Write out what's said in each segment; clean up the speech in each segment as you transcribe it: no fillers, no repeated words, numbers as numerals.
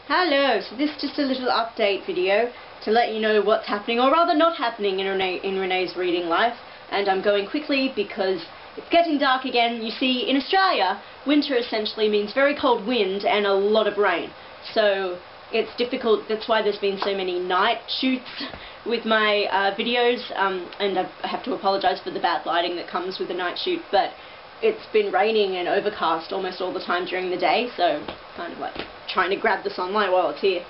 Hello, so this is just a little update video to let you know what's happening, or rather not happening in Renee's reading life. And I'm going quickly because it's getting dark again. You see, in Australia, winter essentially means very cold wind and a lot of rain. So it's difficult, that's why there's been so many night shoots with my videos, and I have to apologise for the bad lighting that comes with the night shoot, but it's been raining and overcast almost all the time during the day, so kind of like trying to grab the sunlight while it's here.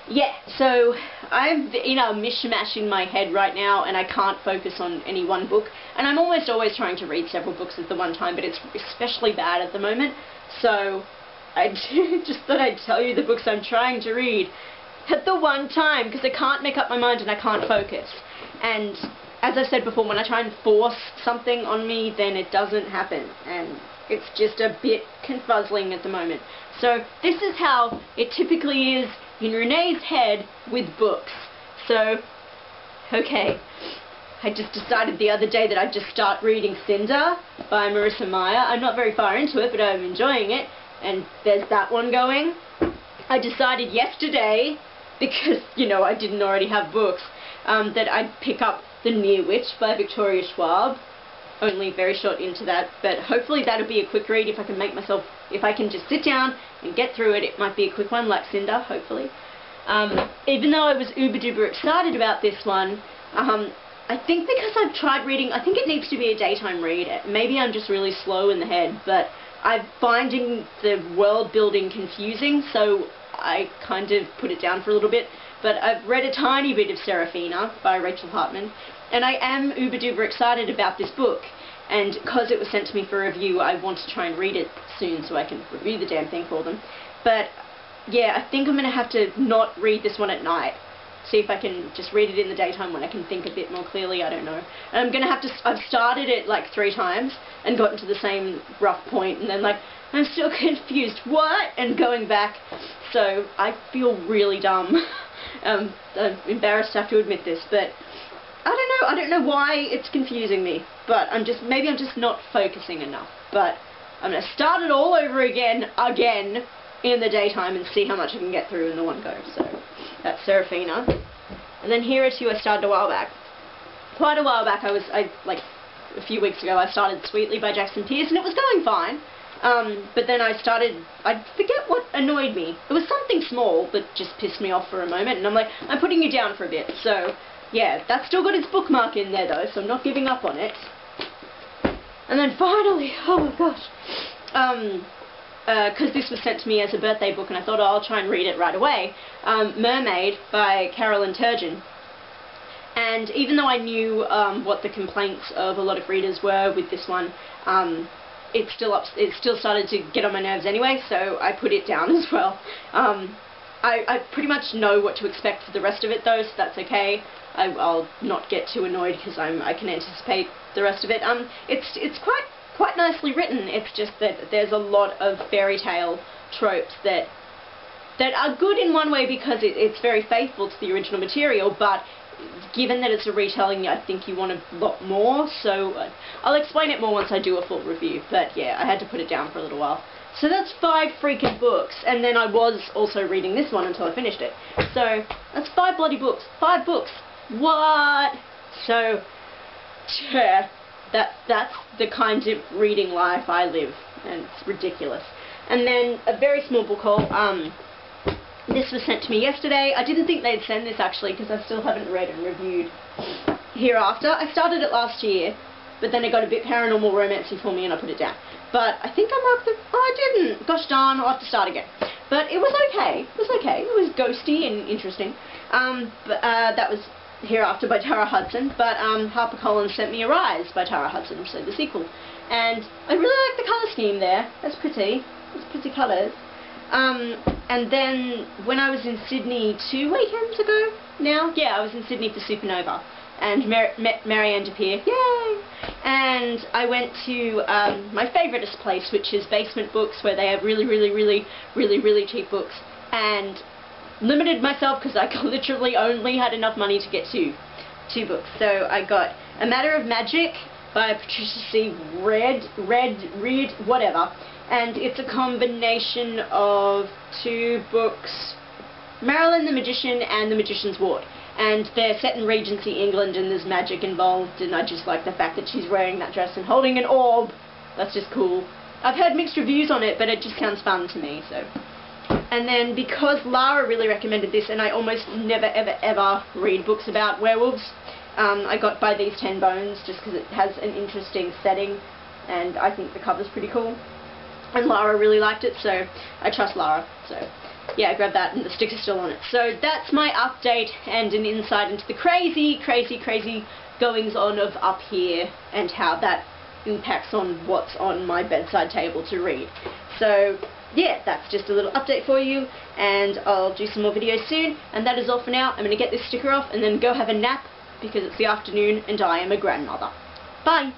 Yeah, so I'm in a mishmash in my head right now, and I can't focus on any one book, and I'm almost always trying to read several books at the one time, but it's especially bad at the moment, so I just thought I'd tell you the books I'm trying to read at the one time, because I can't make up my mind and I can't focus. And as I said before, when I try and force something on me, then it doesn't happen, and it's just a bit confuzzling at the moment. So this is how it typically is in Renee's head with books. So, okay, I just decided the other day that I'd just start reading Cinder by Marissa Meyer. I'm not very far into it, but I'm enjoying it, and there's that one going. I decided yesterday, because, you know, I didn't already have books, that I'd pick up The Near Witch by Victoria Schwab. Only very short into that, but hopefully that'll be a quick read if I can make myself, if I can just sit down and get through it. It might be a quick one like Cinder, hopefully. Even though I was uber duper excited about this one, I think because I've tried reading, I think it needs to be a daytime read. Maybe I'm just really slow in the head, but I'm finding the world building confusing, so I kind of put it down for a little bit. But I've read a tiny bit of Serafina by Rachel Hartman, and I am uber duper excited about this book, and because it was sent to me for review, I want to try and read it soon so I can review the damn thing for them. But yeah, I think I'm going to have to not read this one at night. See if I can just read it in the daytime when I can think a bit more clearly, I don't know. And I'm going to have to, I've started it like 3 times and gotten to the same rough point, and then like, I'm still confused, what? And going back, so I feel really dumb. I'm embarrassed to have to admit this, but I don't know why it's confusing me, but maybe I'm just not focusing enough. But I'm going to start it all over again in the daytime and see how much I can get through in the one go. So that's Serafina. And then here are 2 I started a while back. Quite a while back, like a few weeks ago, I started Sweetly by Jackson Pearce, and it was going fine. But then I forget what annoyed me. It was something small that just pissed me off for a moment, and I'm like, I'm putting you down for a bit. So, yeah, that's still got its bookmark in there though, so I'm not giving up on it. And then finally, oh my gosh, because this was sent to me as a birthday book, and I thought, oh, I'll try and read it right away, Mermaid by Carolyn Turgeon. And even though I knew what the complaints of a lot of readers were with this one, it still started to get on my nerves anyway, so I put it down as well. I pretty much know what to expect for the rest of it though, so that's okay. I'll not get too annoyed because I can anticipate the rest of it. It's quite nicely written. It's just that there's a lot of fairy tale tropes that are good in one way because it's very faithful to the original material, but given that it's a retelling, I think you want a lot more, so I'll explain it more once I do a full review, but yeah, I had to put it down for a little while. So that's 5 freaking books, and then I was also reading this one until I finished it. So, that's 5 bloody books. 5 books! What? So, yeah, that's the kind of reading life I live, and it's ridiculous. And then a very small book haul. This was sent to me yesterday. I didn't think they'd send this actually because I still haven't read and reviewed Hereafter. I started it last year, but then it got a bit paranormal romancy for me and I put it down. But I think I marked the... Oh, I didn't! Gosh darn, I'll have to start again. But it was okay. It was okay. It was ghosty and interesting. That was Hereafter by Tara Hudson. But HarperCollins sent me Arise by Tara Hudson, so the sequel. And I really like the colour scheme there. That's pretty. It's pretty colours. And then when I was in Sydney 2 weekends ago now, yeah, I was in Sydney for Supernova and met Marianne DePere, yay! And I went to my favouriteest place, which is Basement Books, where they have really cheap books, and limited myself because I literally only had enough money to get 2 books. So I got A Matter of Magic by Patricia C. Reed, whatever. and it's a combination of 2 books, Marilyn the Magician and The Magician's Ward. And they're set in Regency England and there's magic involved, and I just like the fact that she's wearing that dress and holding an orb. That's just cool. I've heard mixed reviews on it, but it just sounds fun to me, so. And then because Lara really recommended this, and I almost never ever read books about werewolves, I got By These 10 Bones just because it has an interesting setting and I think the cover's pretty cool. And Lara really liked it, so I trust Lara, so. Yeah, I grabbed that and the sticker's still on it. So that's my update and an insight into the crazy goings on of Up Here and how that impacts on what's on my bedside table to read. So yeah, that's just a little update for you, and I'll do some more videos soon, and that is all for now. I'm going to get this sticker off and then go have a nap because it's the afternoon and I am a grandmother. Bye!